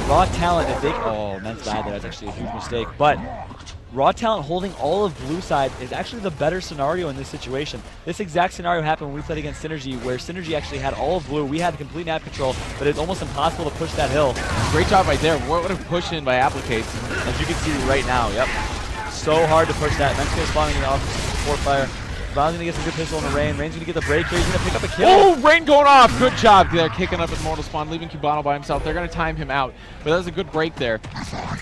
Raw Talent, if they... Mentz died there. That's actually a huge mistake. But Raw Talent holding all of blue side is actually the better scenario in this situation. This exact scenario happened when we played against Synergy, where Synergy actually had all of blue. We had complete map control, but it's almost impossible to push that hill. Great job right there. What would have pushed in by Applicates? As you can see right now, so hard to push that. Mentz going to spawn in the office support fire. Brown's going to get some good pistol on the Rain. Rain's going to get the break here. He's going to pick up a kill. Oh, Rain going off. Good job there, kicking up at Mortal Spawn, leaving Cubano by himself. They're going to time him out, but that was a good break there.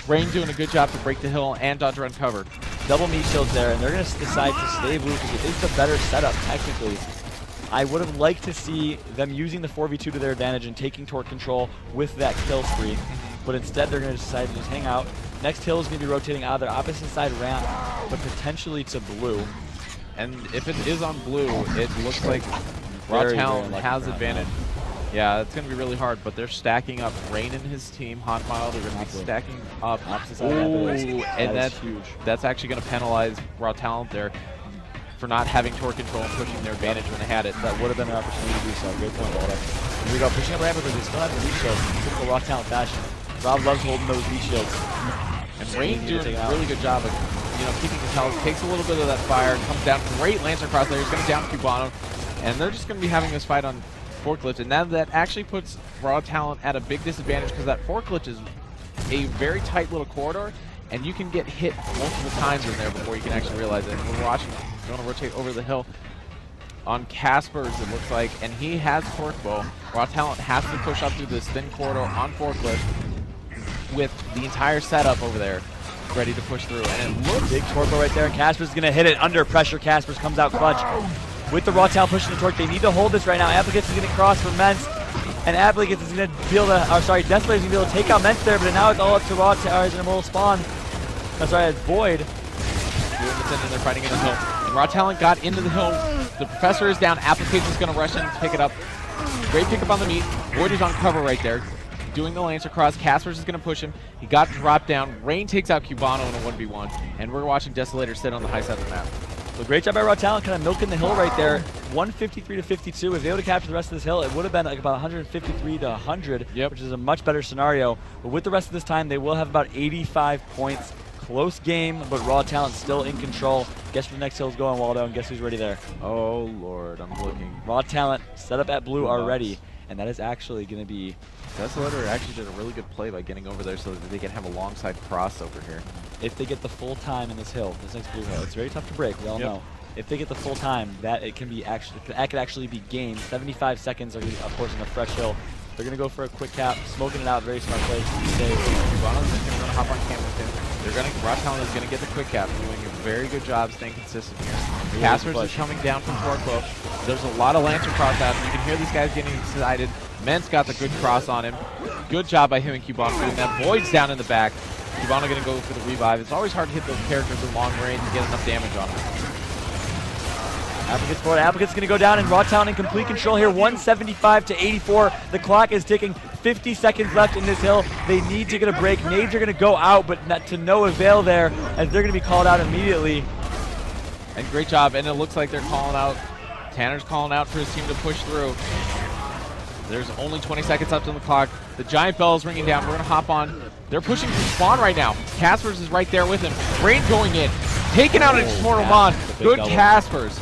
Rain doing a good job to break the hill and dodge run cover. Double meat shields there, and they're going to decide to stay blue because it is the better setup, technically. I would have liked to see them using the 4v2 to their advantage and taking Torque control with that kill spree, but instead they're going to decide to just hang out. Next hill is going to be rotating out of their opposite side ramp, but potentially to blue. And if it is on blue, it looks like Raw Talent has advantage. Yeah, it's going to be really hard, but they're stacking up. Rain and his team, Hot Mild, are going to be stacking up. And that's huge. That's actually going to penalize Raw Talent there for not having Torque control and pushing their advantage when they had it. That would have been their opportunity to do so. Great point, Waldo. Here we go, pushing up ramp because they still have the lead shields in typical Raw Talent fashion. Rob loves holding those lead shields. And Rain doing a really good job of keeping the towers, takes a little bit of that fire, comes down, great Lancer cross there, he's going to down Cubano, and they're just going to be having this fight on Forklift, and now that actually puts Raw Talent at a big disadvantage because that Forklift is a very tight little corridor, and you can get hit multiple times in there before you can actually realize it. And we're watching, going to rotate over the hill on Casper's, it looks like, and he has Torquebo. Raw Talent has to push up through this thin corridor on Forklift with the entire setup over there ready to push through, and it looks big Torquebo right there, and Casper's going to hit it under pressure. Casper's comes out clutch with the Raw Talent pushing the Torque. They need to hold this right now. Applicates is going to cross for Mentz, and Applicates is going to be able to, Desperate is going to be able to take out Mentz there, but now it's all up to Raw Talent and Immortal Spawn. That's right, it's Void. doing the Essington, and they're fighting in the hill. And Raw Talent got into the hill. The Professor is down. Application's going to rush in and pick it up. Great pickup on the meat. Void is on cover right there, doing the Lancer cross. Caspers is going to push him. He got dropped down. Rain takes out Cubano in a 1v1, and we're watching Desolator sit on the high side of the map. So great job by Raw Talent, kind of milking the hill right there. 153 to 52. If they would have captured the rest of this hill, it would have been like about 153 to 100, which is a much better scenario. But with the rest of this time, they will have about 85 points. Close game, but Raw Talent still in control. Guess where the next hill is going, Waldo, and guess who's ready there? Oh, Lord, I'm looking. Raw Talent set up at blue already, and that is actually going to be... Desolator actually did a really good play by getting over there so that they can have a long side cross over here. If they get the full time in this hill, this next blue hill, it's very tough to break, we all know. If they get the full time, that could actually be gained. 75 seconds, of course, in a fresh hill. They're going to go for a quick cap, smoking it out, very smart play. Cubano's going to hop on camera with him. Raw Talent is going to get the quick cap, doing a very good job staying consistent here. Caspers is coming down from Torquo. There's a lot of Lancer cross out. You can hear these guys getting excited. Ment's got the good cross on him. Good job by him and Cubano doing that. Void's down in the back. Cubano going to go for the revive. It's always hard to hit those characters in long range and get enough damage on them. Applicant's forward. Applicant's going to go down, and Raw Talent in complete control here. 175 to 84. The clock is ticking. 50 seconds left in this hill. They need to get a break. Nades are going to go out, but not to no avail there, as they're going to be called out immediately. And great job. And it looks like they're calling out. Tanner's calling out for his team to push through. There's only 20 seconds left on the clock. The giant bell is ringing down. We're going to hop on. They're pushing from spawn right now. Caspers is right there with him. Rain going in. Taking out an Immortal Mon. Good Caspers.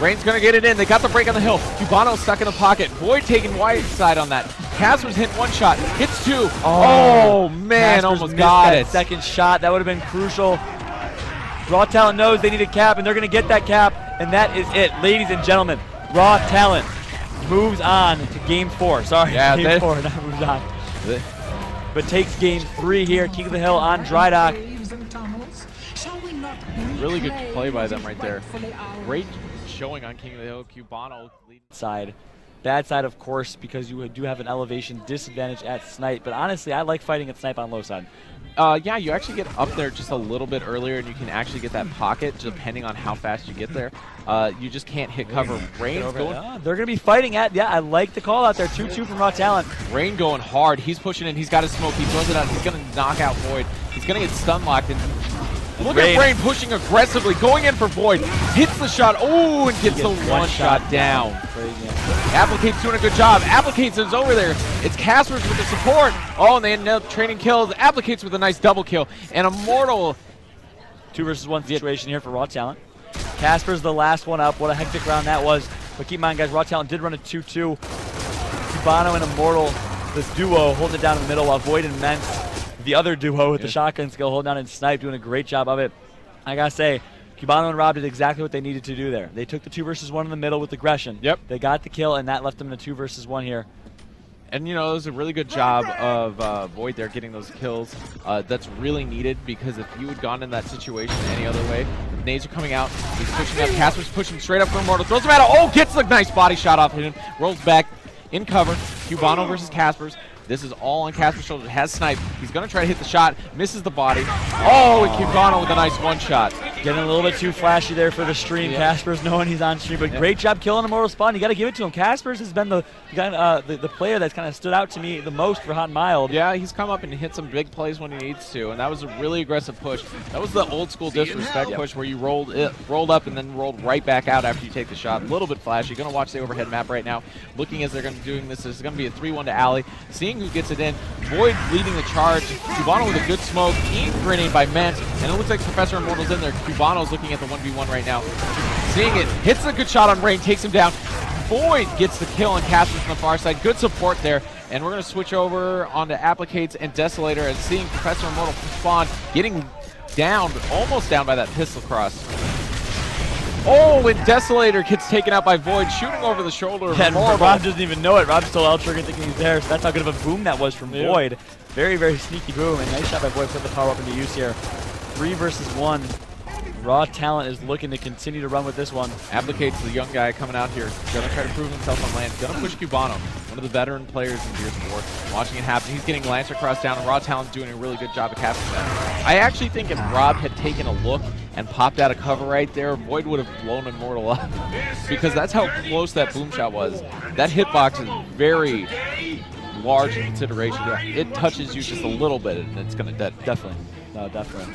Rain's going to get it in. They got the break on the hill. Cubano stuck in the pocket. Void taking wide side on that. Caspers hit one shot. Hits two. Oh man, Caspers almost got it. Second shot. That would have been crucial. Raw Talent knows they need a cap, and they're going to get that cap, and that is it. Ladies and gentlemen, Raw Talent moves on to game 4. Sorry, game 4, not moves on. But takes game 3 here. King of the Hill on Dry Dock. Really good play by them right there. Great showing on King of the Hill. Cubano side. Bad side, of course, because you do have an elevation disadvantage at snipe. But honestly, I like fighting at snipe on low side. Yeah, you actually get up there just a little bit earlier, and you can actually get that pocket depending on how fast you get there. You just can't hit cover. Rain's going. They're going to be fighting at. Yeah, I like the call out there. 2-2 from Raw Talent. Rain going hard. He's pushing in. He's got his smoke. He throws it out. He's going to knock out Void. He's going to get stun locked. And look at Rain pushing aggressively, going in for Void. Hits the shot. Oh, and gets the one shot down. Applicate's doing a good job. Applicate's is over there. It's Caspers with the support. Oh, and they end up trading kills. Applicate's with a nice double kill. And Immortal. 2 versus 1 situation here for Raw Talent. Casper's the last one up. What a hectic round that was. But keep in mind, guys, Raw Talent did run a 2-2. Cubano and Immortal, this duo, holding it down in the middle, while Void and Mentz, the other duo with the shotgun skill, holding down and snipe, doing a great job of it. I gotta say, Cubano and Rob did exactly what they needed to do there. They took the 2 versus 1 in the middle with aggression. They got the kill, and that left them in a 2 versus 1 here. And, you know, it was a really good job of Void there getting those kills. That's really needed, because if you had gone in that situation any other way, the nades are coming out. He's pushing up. Casper's pushing straight up for Immortal. Throws him out. Oh, gets the nice body shot off him. Rolls back in cover. Cubano versus Caspers. This is all on Casper's shoulder. Has snipe. He's going to try to hit the shot. Misses the body. Oh, and Cubano with a nice one shot. Getting a little bit too flashy there for the stream. Caspers knowing he's on stream, but great job killing Immortal Spawn. You got to give it to him. Caspers has been the player that's kind of stood out to me the most for Hot and Mild. Yeah, he's come up and hit some big plays when he needs to, and that was a really aggressive push. That was the old school disrespect push where you rolled up and then rolled right back out after you take the shot. A little bit flashy. Going to watch the overhead map right now. Looking as they're going to be doing this, it's going to be a 3-1 to Alley. Seeing who gets it in. Void leading the charge. Cubano with a good smoke. Eve grenade by Mentz. And it looks like Professor Immortal's in there. Cubano's looking at the 1v1 right now. Seeing it. Hits a good shot on Rain. Takes him down. Void gets the kill on Caspers from the far side. Good support there. And we're going to switch over onto Applicates and Desolator. And seeing Professor Immortal spawn. Getting down. Almost down by that pistol cross. Oh, and Desolator gets taken out by Void, shooting over the shoulder of Immortal. Rob doesn't even know it. Rob's still L-triggering thinking he's there, so that's how good of a boom that was from Void. Very, very sneaky boom, and nice shot by Void. Put the power up into use here. 3 versus 1. Raw Talent is looking to continue to run with this one. Applicates the young guy coming out here. Going to try to prove himself on land. Going to push Cubano, one of the veteran players in Gears 4. Watching it happen. He's getting Lancer cross down, and Raw Talent's doing a really good job of capturing that. I actually think if Rob had taken a look and popped out of cover right there, Void would have blown Immortal up because that's how close that boom shot was. That hitbox is very large in consideration. It touches you just a little bit and it's going to dead. Definitely. No, definitely.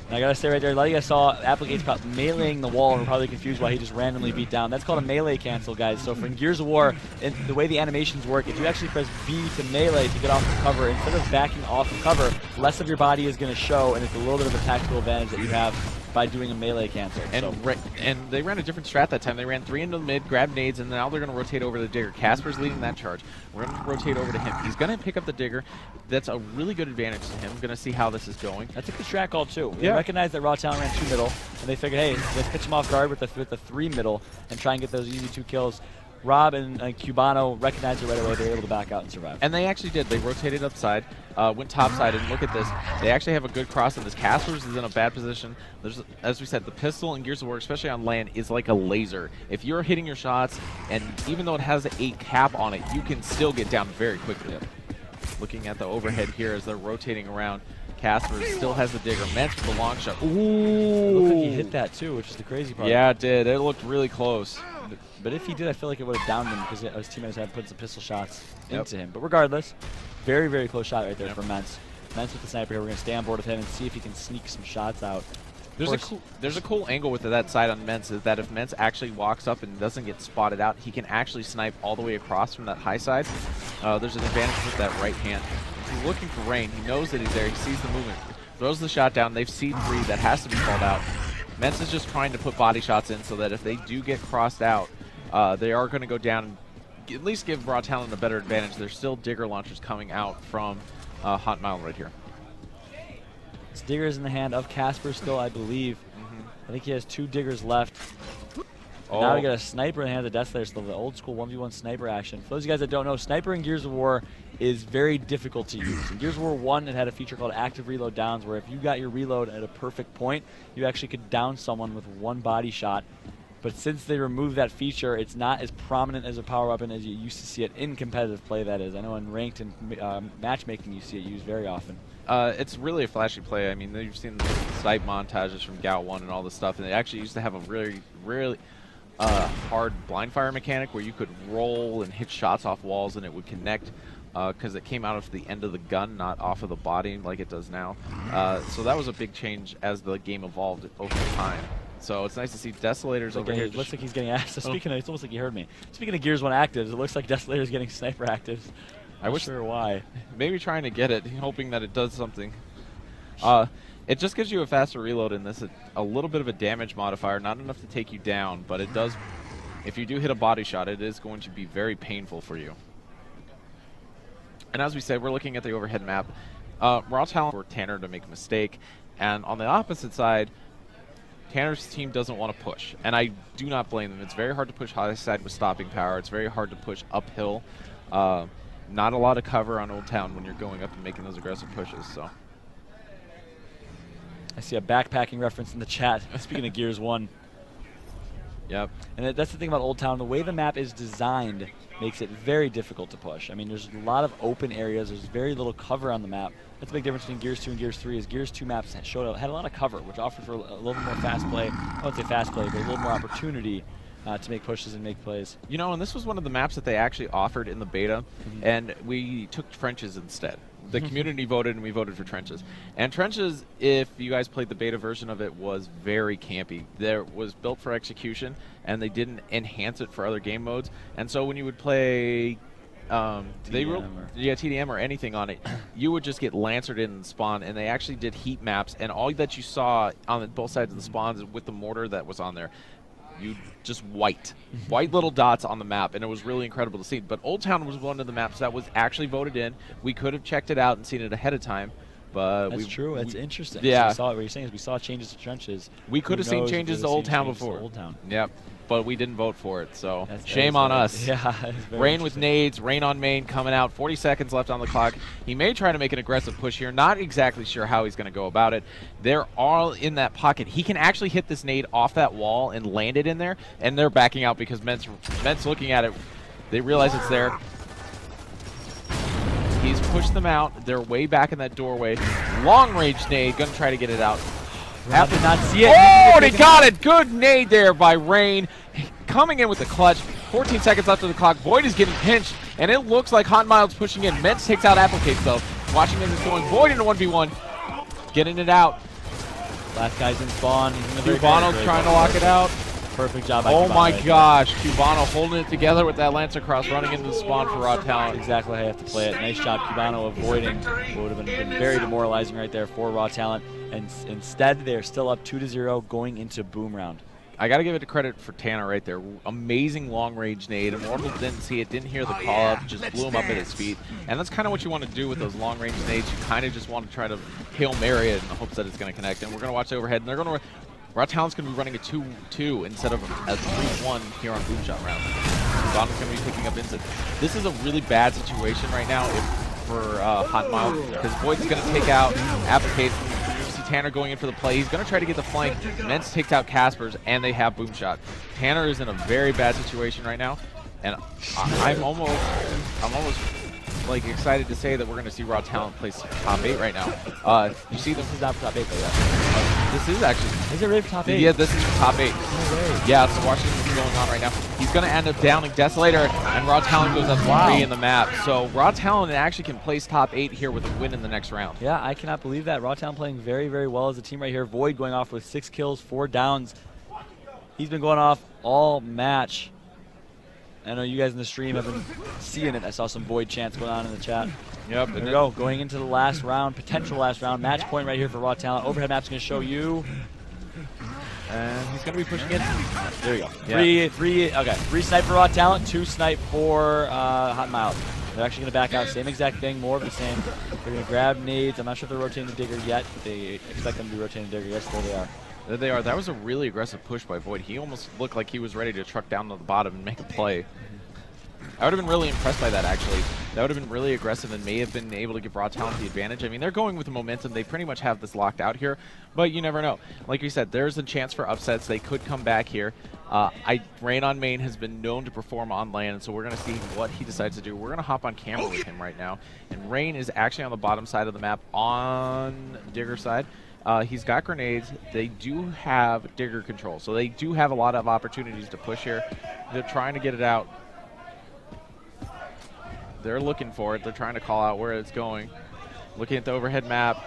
And I gotta say right there, a lot of you guys saw Applegate's caught meleeing the wall and were probably confused why he just randomly beat down. That's called a melee cancel, guys. So for Gears of War, and the way the animations work, if you actually press B to melee to get off the cover, instead of backing off the cover, less of your body is going to show, and it's a little bit of a tactical advantage that you have by doing a melee cancel. And they ran a different strat that time. They ran 3 into the mid, grabbed nades, and now they're going to rotate over the Digger. Casper's leading that charge. We're going to rotate over to him. He's going to pick up the Digger. That's a really good advantage to him. Going to see how this is going. That's a good strat call, too. They recognized that Raw Talent ran 2 middle, and they figured, hey, let's pitch him off guard with the 3 middle and try and get those easy 2 kills. Rob and Cubano recognized it right away. They were able to back out and survive. And they actually did. They rotated upside, went topside, and look at this. They actually have a good cross in this. Casper's is in a bad position. There's, as we said, the pistol in Gears of War, especially on land, is like a laser. If you're hitting your shots, and even though it has a cap on it, you can still get down very quickly. Looking at the overhead here as they're rotating around. Casper still has the Digger. Mence with the long shot. Ooh! It looked like he hit that too, which is the crazy part. Yeah, it did. It looked really close. But if he did, I feel like it would have downed him because his teammates had put some pistol shots into him. But regardless, very, very close shot right there from Mence. Mence with the sniper here. We're going to stay on board with him and see if he can sneak some shots out. There's a cool angle with that side on Mence, is that if Mence actually walks up and doesn't get spotted out, he can actually snipe all the way across from that high side. There's an advantage with that right hand. If he's looking for Rain, he knows that he's there, he sees the movement, throws the shot down, they've C3, that has to be called out. Mence is just trying to put body shots in so that if they do get crossed out, they are going to go down and at least give Raw Talent a better advantage. There's still Digger launchers coming out from Hot Mile right here. This Digger is in the hand of Casper still, I believe. I think he has 2 Diggers left. Now we got a sniper in the hand of the Death Slayer, still the old school 1v1 sniper action. For those of you guys that don't know, sniper in Gears of War is very difficult to use. In Gears of War 1, it had a feature called active reload downs, where if you got your reload at a perfect point, you actually could down someone with 1 body shot. But since they removed that feature, it's not as prominent as a power weapon as you used to see it in competitive play, that is. I know in ranked and matchmaking you see it used very often. It's really a flashy play. I mean, you've seen the snipe montages from Gal 1 and all this stuff, and they actually used to have a really hard blind fire mechanic where you could roll and hit shots off walls and it would connect because it came out of the end of the gun, not off of the body like it does now. So that was a big change as the game evolved over time. So it's nice to see Desolators over here. It looks like he's getting asked. So speaking of, it's almost like you heard me. Speaking of Gears 1 actives, it looks like Desolator's getting sniper actives. I'm not sure why. Maybe trying to get it, hoping that it does something. It just gives you a faster reload in this, a little bit of a damage modifier, not enough to take you down, but it does, if you do hit a body shot, it is going to be very painful for you. And as we said, we're looking at the overhead map. Raw Talent for Tanner to make a mistake, and on the opposite side, Tanner's team doesn't want to push, and I do not blame them. It's very hard to push high side with stopping power. It's very hard to push uphill. Not a lot of cover on Old Town when you're going up and making those aggressive pushes. So I see a backpacking reference in the chat. Speaking of Gears 1. Yep. And that's the thing about Old Town. The way the map is designed makes it very difficult to push. I mean, there's a lot of open areas. There's very little cover on the map. That's a big difference between Gears 2 and Gears 3 is Gears 2 maps had a lot of cover, which offered for a little bit more fast play. I wouldn't say fast play, but a little more opportunity to make pushes and make plays. You know, and this was one of the maps that they actually offered in the beta, and we took Trenches instead. The community voted, and we voted for Trenches. And Trenches, if you guys played the beta version of it, was very campy. There was built for execution, and they didn't enhance it for other game modes. And so when you would play TDM or anything on it, you would just get lancered in and spawn, and they actually did heat maps, and all that you saw on both sides of the spawns with the mortar that was on there, you just white little dots on the map, and it was really incredible to see. But Old Town was one of the maps that was actually voted in. We could have checked it out and seen it ahead of time, but that's true. That's interesting. Yeah, so what you're saying is we saw changes to Trenches. We could have seen changes to Old Town before. Old Town. Yep. But we didn't vote for it, so shame on us. Yeah, Rain with nades, Rain on main coming out, 40 seconds left on the clock. He may try to make an aggressive push here, not exactly sure how he's going to go about it. They're all in that pocket. He can actually hit this nade off that wall and land it in there, and they're backing out because Mence looking at it. They realize it's there. He's pushed them out. They're way back in that doorway. Long range nade, going to try to get it out. Rob did not see it. Oh, and he got it. Good nade there by Rain. Coming in with the clutch. 14 seconds left on the clock. Void is getting pinched, and it looks like Hot Mild's pushing in. Mets takes out Applecates, though. Washington is going Void in a 1v1. Getting it out. Last guy's in spawn. Cubano's trying to lock it out. Perfect job by Oh Cubano my right gosh. Cubano holding it together with that Lancer Cross running into the spawn for Raw Talent. Exactly how you have to play it. Nice job, Cubano, avoiding what would have been very demoralizing right there for Raw Talent. And instead, they're still up 2-0 going into boom round. I got to give it credit for Tanner right there. Amazing long-range nade. Immortal didn't see it, didn't hear the call-up, just blew him up at his feet. And that's kind of what you want to do with those long-range nades. You kind of just want to try to Hail Mary it in the hopes that it's going to connect. And we're going to watch overhead, and they're going to... Raw Talent's going to be running a 2-2 instead of a 3-1 here on Boom Shot round. Donald's going to be picking up Instant. This is a really bad situation right now for Hot Mild, because Void's going to take out Applicate. You see Tanner going in for the play. He's going to try to get the flank. Mence takes out Caspers, and they have Boom Shot. Tanner is in a very bad situation right now, and I'm almost like excited to say that we're going to see Raw Talent play top 8 right now. You see this is not for top 8, but yeah. This is actually. Is it really for top 8? Yeah, this is for top 8. No way. Yeah, so Washington is going on right now. He's going to end up downing Desolator, and Raw Talent goes up 3 in the map. So Raw Talent actually can place top 8 here with a win in the next round. Yeah, I cannot believe that. Raw Talent playing very, very well as a team right here. Void going off with 6 kills, 4 downs. He's been going off all match. I know you guys in the stream have been seeing it. I saw some Void chants going on in the chat. Yep. There we go. Going into the last round, potential last round. Match point right here for Raw Talent. Overhead map's going to show you. And he's going to be pushing it. There you go. Yeah. 3 snipe for Raw Talent, 2 snipe for Hot Mild. They're actually going to back out. Same exact thing, more of the same. They're going to grab nades. I'm not sure if they're rotating the Digger yet, but they expect them to be rotating the Digger. Yes, there they are. There they are. That was a really aggressive push by Void. He almost looked like he was ready to truck down to the bottom and make a play. I would have been really impressed by that, actually. That would have been really aggressive and may have been able to give Raw Talent the advantage. I mean, they're going with the momentum. They pretty much have this locked out here, but you never know. Like you said, there's a chance for upsets. They could come back here. Rain on main has been known to perform on land, so we're going to see what he decides to do. We're going to hop on camera with him right now. And Rain is actually on the bottom side of the map on Digger side. He's got grenades. They do have Digger control, so they do have a lot of opportunities to push here. They're trying to get it out. They're looking for it. They're trying to call out where it's going. Looking at the overhead map.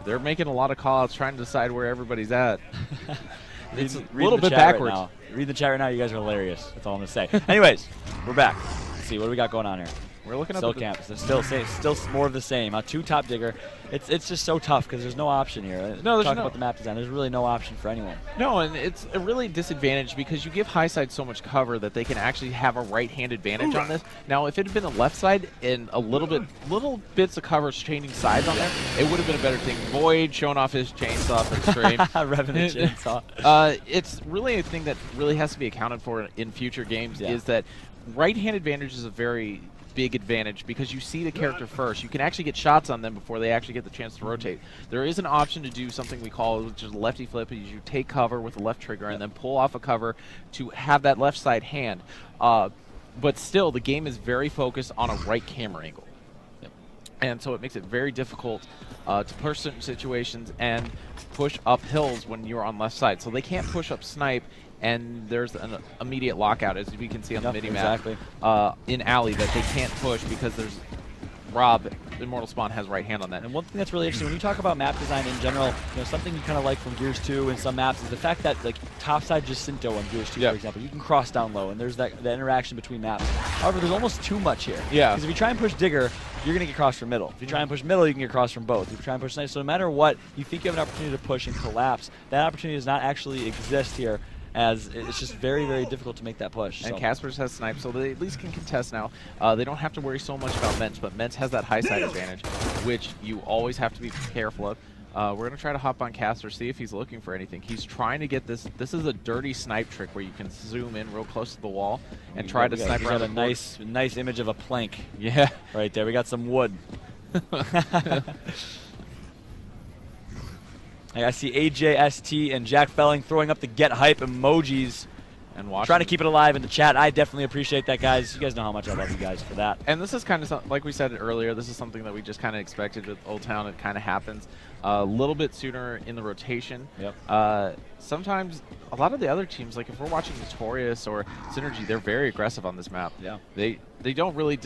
They're making a lot of call outs, trying to decide where everybody's at. It's a little bit backwards. Right read the chat right now. You guys are hilarious. That's all I'm going to say. Anyways, we're back. Let's see. What do we got going on here? We're looking still at campus. It's still more of the same. 2 top Digger. It's just so tough because there's no option here. No, there's Talking about the map design, there's really no option for anyone. No, and it's a really disadvantage because you give high side so much cover that they can actually have a right-hand advantage on this. Now, if it had been a left side and a little bits of cover changing sides on there, it would have been a better thing. Void showing off his chainsaw for the stream. Revving the chainsaw. It's really a thing that really has to be accounted for in future games. Is that right-hand advantage is a very big advantage because you see the character first. You can actually get shots on them before they actually get the chance to rotate. There is an option to do something we call which is lefty flip. You take cover with the left trigger and then pull off a cover to have that left side hand. But still, the game is very focused on a right camera angle. And so it makes it very difficult to push certain situations and push up hills when you're on left side. So they can't push up snipe, and there's an immediate lockout, as we can see on the mini-map, in alley that they can't push because there's Rob, Immortal Spawn, has right hand on that. And one thing that's really interesting, when you talk about map design in general, something you kind of like from Gears 2 and some maps is the fact that, like, topside Jacinto on Gears 2, for example, you can cross down low, and there's that interaction between maps. However, there's almost too much here. Yeah. Because if you try and push Digger, you're going to get crossed from middle. If you try and push middle, you can get crossed from both. If you try and push snipe, so no matter what, you think you have an opportunity to push and collapse, that opportunity does not actually exist here, as it's just very, very difficult to make that push. And Caspers has snipe, so they at least can contest now. They don't have to worry so much about Mence, but Mence has that high side advantage, which you always have to be careful of. We're going to try to hop on Casper, see if he's looking for anything. He's trying to get this. This is a dirty snipe trick where you can zoom in real close to the wall and try to snipe around. We got a nice image of a plank. Yeah. Right there. We got some wood. I see AJST and Jack Felling throwing up the get hype emojis and trying to keep it alive in the chat. I definitely appreciate that, guys. You guys know how much I love you guys for that. And this is kind of like we said earlier. This is something that we just kind of expected with Old Town. It kind of happens. a little bit sooner in the rotation. Yep. Sometimes a lot of the other teams, like if we're watching Notorious or Synergy, they're very aggressive on this map. Yeah. They don't really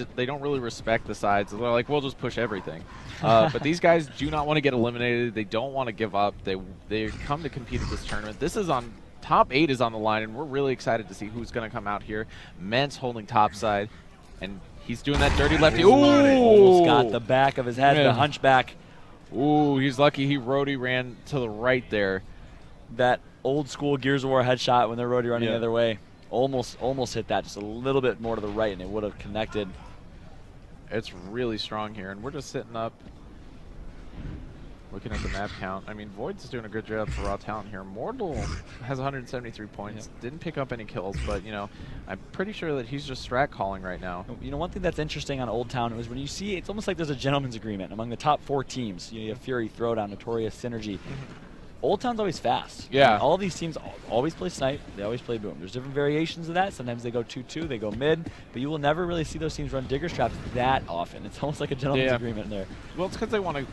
respect the sides. They're like, we'll just push everything. But these guys do not want to get eliminated. They don't want to give up. They come to compete at this tournament. This is on top 8 is on the line, and we're really excited to see who's going to come out here. Ment's holding top side, and he's doing that dirty lefty. Ooh! Almost got the back of his head, Man. the hunchback. Ooh, he's lucky he roadie ran to the right there. That old school Gears of War headshot when they're roadie running Yeah. the other way. Almost hit that, just a little bit more to the right, and it would have connected. It's really strong here, and we're just sitting up, looking at the map count. I mean, Void's doing a good job for raw talent here. Mortal has 173 points. Yep. Didn't pick up any kills, but, you know, I'm pretty sure that he's just strat calling right now. You know, one thing that's interesting on Old Town is when you see, it's almost like there's a gentleman's agreement among the top 4 teams. You have Fury, Throwdown, Notorious, Synergy. Old Town's always fast. Yeah. I mean, all these teams always play snipe. They always play boom. There's different variations of that. Sometimes they go 2-2, they go mid, but you will never really see those teams run digger traps that often. It's almost like a gentleman's agreement in there. Well, it's because they want to,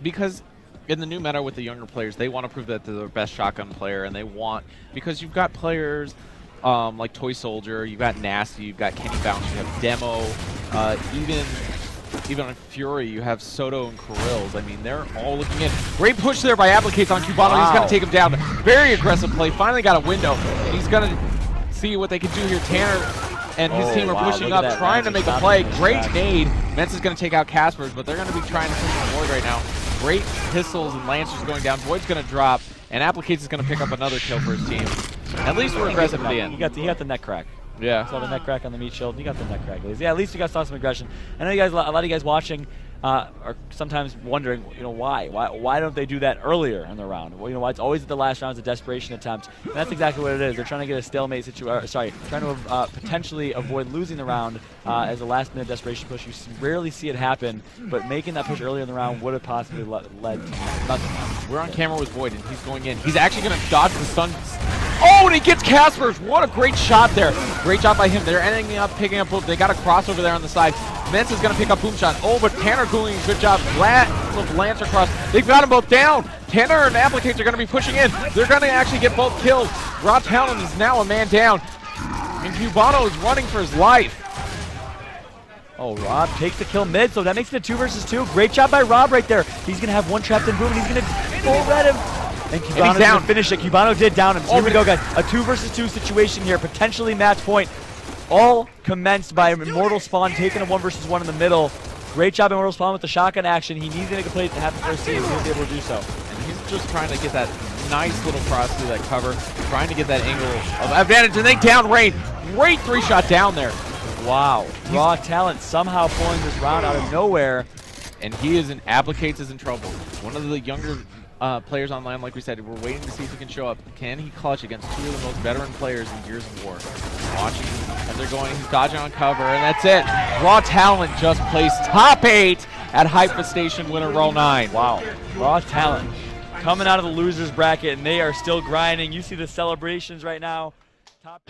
because in the new meta with the younger players, they want to prove that they're the best shotgun player, and they want, because you've got players like Toy Soldier, you've got Nasty, you've got Kenny Bounce, you have Demo, even on Fury, you have Soto and Karills. I mean, they're all looking in. Great push there by Applicates on Cubano. Wow. He's going to take him down. Very aggressive play. Finally got a window. And he's going to see what they can do here. Tanner and his team are pushing up, trying to make a play. Great nade. Mence is going to take out Caspers, but they're going to be trying to push the Void right now. Great pistols and Lancers going down. Void's going to drop, and Applicates is going to pick up another kill for his team. At least we're aggressive at the end. He got the neck crack. Yeah. Saw the neck crack on the meat shield. You got the neck crack, at least. Yeah, at least you guys saw some aggression. I know you guys, a lot of you guys watching are sometimes wondering, you know, why don't they do that earlier in the round? Well, you know, why it's always at the last round is a desperation attempt. And that's exactly what it is. They're trying to get a stalemate situation. Sorry, trying to potentially avoid losing the round as a last-minute desperation push. You rarely see it happen, but making that push earlier in the round would have possibly led to nothing. We're on camera with Void, and he's going in. He's actually going to dodge the stun. Oh, and he gets Caspers. What a great shot there. Great job by him. They're ending up picking up boom. They got a crossover there on the side. Mence is going to pick up boom shot. Oh, but Tanner doing a good job. Lancer cross. They've got them both down. Tanner and Applicates are going to be pushing in. They're going to actually get both kills. Raw Talon is now a man down. And Cubano is running for his life. Oh, Rob takes the kill mid, so that makes it a 2 versus 2. Great job by Rob right there. He's going to have one trapped in boom, and he's going to full red him. And Cubano's going to finish it. Cubano did down him. So here we go, guys. A 2 versus 2 situation here, potentially match point. All commenced by Immortal Spawn taking a 1 versus 1 in the middle. Great job, Immortal Spawn, with the shotgun action. He needs to make a play to have the first team. He'll be able to do so. And he's just trying to get that nice little cross through that cover, trying to get that angle of advantage, and then down Rain. Great 3-shot down there. Wow. Raw Talent somehow pulling this round out of nowhere. And he is in, Applicates is in trouble. One of the younger players online, like we said, we're waiting to see if he can show up. Can he clutch against 2 of the most veteran players in Gears of War? Watching as they're going, he's dodging on cover, and that's it. Raw Talent just placed top 8 at Hypefestation winner roll 9. Wow. Raw Talent coming out of the losers bracket, and they are still grinding. You see the celebrations right now. Top